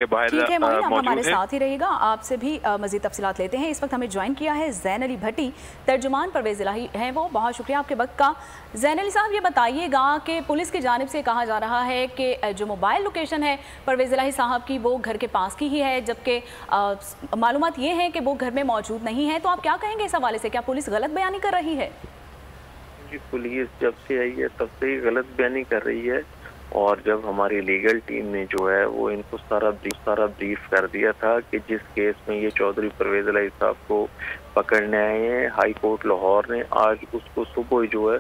के बाहर ठीक है मोइन, आप हमारे मौजूद हैं। साथ ही रहेगा। आपसे भी मजीद तफसीलात लेते हैं। इस वक्त हमें ज्वाइन किया है ज़ैन अली भट्टी, तर्जुमान परवेज़ इलाही हैं वो। बहुत शुक्रिया आपके वक्त का। ज़ैन अली साहब, ये बताइएगा कि पुलिस की जानिब से कहा जा रहा है कि जो मोबाइल लोकेशन है परवेज़ इलाही साहब की वो घर के पास की ही है, जबकि मालूमात ये है कि वो घर में मौजूद नहीं है। तो आप क्या कहेंगे इस हवाले से? क्या पुलिस गलत बयानी कर रही है? जी, पुलिस जब से आई है तब से ही गलत बयानी कर रही है। और जब हमारी लीगल टीम ने जो है वो इनको सारा ब्रीफ कर दिया था कि जिस केस में ये चौधरी परवेज़ इलाही साहब को पकड़ने आए हैं, हाई कोर्ट लाहौर ने आज उसको सुबह जो है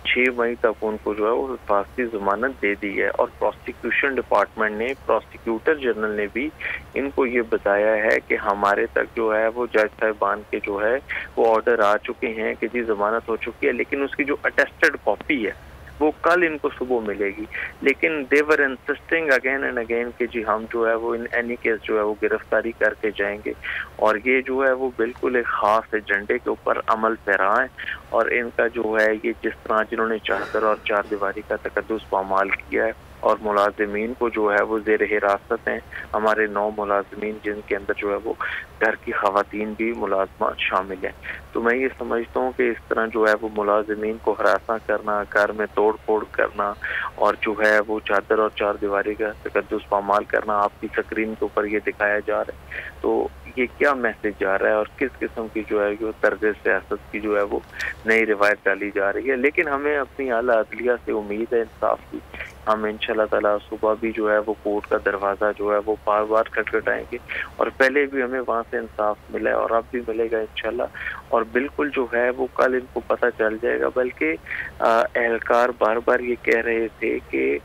6 मई तक उनको जो है वो हिफाजती जमानत दे दी है। और प्रोसिक्यूशन डिपार्टमेंट ने, प्रोसिक्यूटर जनरल ने भी इनको ये बताया है कि हमारे तक जो है वो जज साहिबान के जो है वो ऑर्डर आ चुके हैं कि जी जमानत हो चुकी है, लेकिन उसकी जो अटेस्टेड कॉपी है वो कल इनको सुबह मिलेगी। लेकिन देवर इंसिस्टिंग अगेन एंड अगेन कि जी हम जो है वो इन एनी केस जो है वो गिरफ्तारी करके जाएंगे। और ये जो है वो बिल्कुल एक खास एजेंडे के ऊपर अमल पैरा है। और इनका जो है ये जिस तरह जिन्होंने चादर और चार दीवारी का तकद्दुस पामाल किया है और मुलाजिमीन को जो है वो ज़ेर हिरासत हैं, हमारे 9 मुलाजिमीन जिनके अंदर जो है वो घर की ख़वातीन भी मुलाजमात शामिल हैं। तो मैं ये समझता हूँ कि इस तरह जो है वो मुलाजिमीन को हरासा करना, घर में तोड़ फोड़ करना और जो है वो चादर और चार दीवारी का तकद्दुस पामाल करना आपकी स्क्रीन के ऊपर ये दिखाया जा रहा है। तो ये क्या मैसेज जा रहा है और किस किस्म की जो है वो तर्ज सियासत की जो है वो नई रिवायत डाली जा रही है। लेकिन हमें अपनी आला अदलिया से उम्मीद है इंसाफ की। हम इंशाल्लाह ताला सुबह भी जो है वो कोर्ट का दरवाज़ा जो है वो बार बार खटखटाएंगे। और पहले भी हमें वहाँ से इंसाफ मिला है और अब भी मिलेगा इंशाल्लाह। और बिल्कुल जो है वो कल इनको पता चल जाएगा। बल्कि एहलकार बार बार ये कह रहे थे कि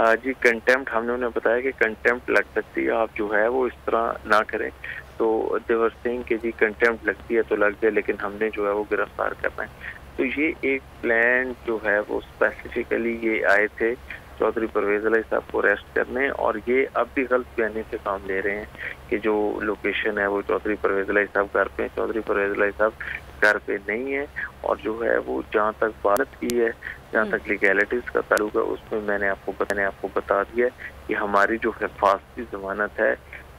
जी कंटेम्प्ट, हमने उन्हें बताया कि कंटेम्प्ट लग सकती है, आप जो है वो इस तरह ना करें। तो देवर सिंह के जी कंटेम्प्ट लगती है तो लग जाए, लेकिन हमने जो है वो गिरफ्तार करना है। तो ये एक प्लान जो है वो स्पेसिफिकली ये आए थे चौधरी परवेज़ इलाही साहब को अरेस्ट करने। और ये अब भी गलत बयानी से काम ले रहे हैं कि जो लोकेशन है वो चौधरी परवेज़ इलाही साहब घर पे, चौधरी परवेज़ इलाही साहब घर पे नहीं है। और जो है वो जहाँ तक बात की है, जहाँ तक लीगैलिटीज़ का ताल्लुक है, उसमें मैंने आपको बता दिया कि हमारी जो हिफाजती जमानत है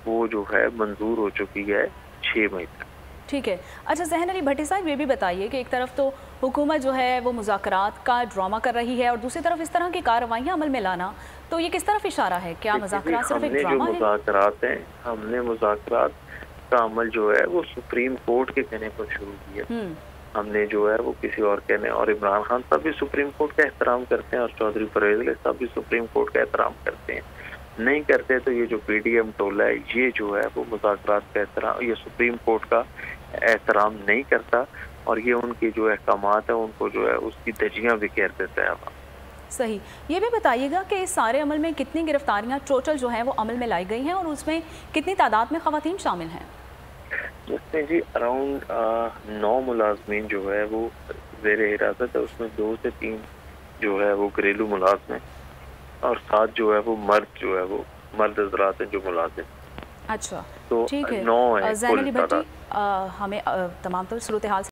वो जो है मंजूर हो चुकी है 6 मई तक। ठीक है। अच्छा ज़ैन अली भट्टी साहब, ये भी बताइए कि एक तरफ तो हुकूमत जो है वो मुज़ाकरात का ड्रामा कर रही है और दूसरी तरफ इस तरह की कार्रवाइयाँ अमल में लाना, तो ये किस तरफ इशारा है? क्या मुज़ाकरात सिर्फ एक ड्रामा है? मुज़ाकरात हैं, हमने मुज़ाकरात का अमल जो है वो सुप्रीम कोर्ट के कहने पर शुरू किया। हमने जो है वो किसी और कहने, और इमरान खान साहब भी सुप्रीम कोर्ट का एहतराम करते हैं और चौधरी परवेज़ इलाही साहब भी सुप्रीम कोर्ट का एहतराम करते हैं। नहीं करते तो ये जो पीडीएम टोला है ये जो है वो मुज़ाकरात का एहतराम, ये सुप्रीम कोर्ट का एहतराम नहीं करता और ये उनकी जो अहकामात है उनको जो है उसकी धज्जियां बिखेर देता है। सही। ये भी बताइएगा कि इस सारे अमल में कितनी गिरफ्तारियां टोटल जो हैं वो अमल में लाई गई हैं और उसमें कितनी तादाद में ख़वातीन शामिल हैं? उसमें जी अराउंड 9 मुलाजमीन जो है वो ज़ेर हिरासत है। उसमें 2 से 3 जो है वो घरेलू मुलाजिम हैं और 7 जो है वो मर्द हज़रात हैं जो मुलाजिम। अच्छा, तो ठीक है। 9 है ज़ैन अली भट्टी, हमें तमाम तर सूरत हाल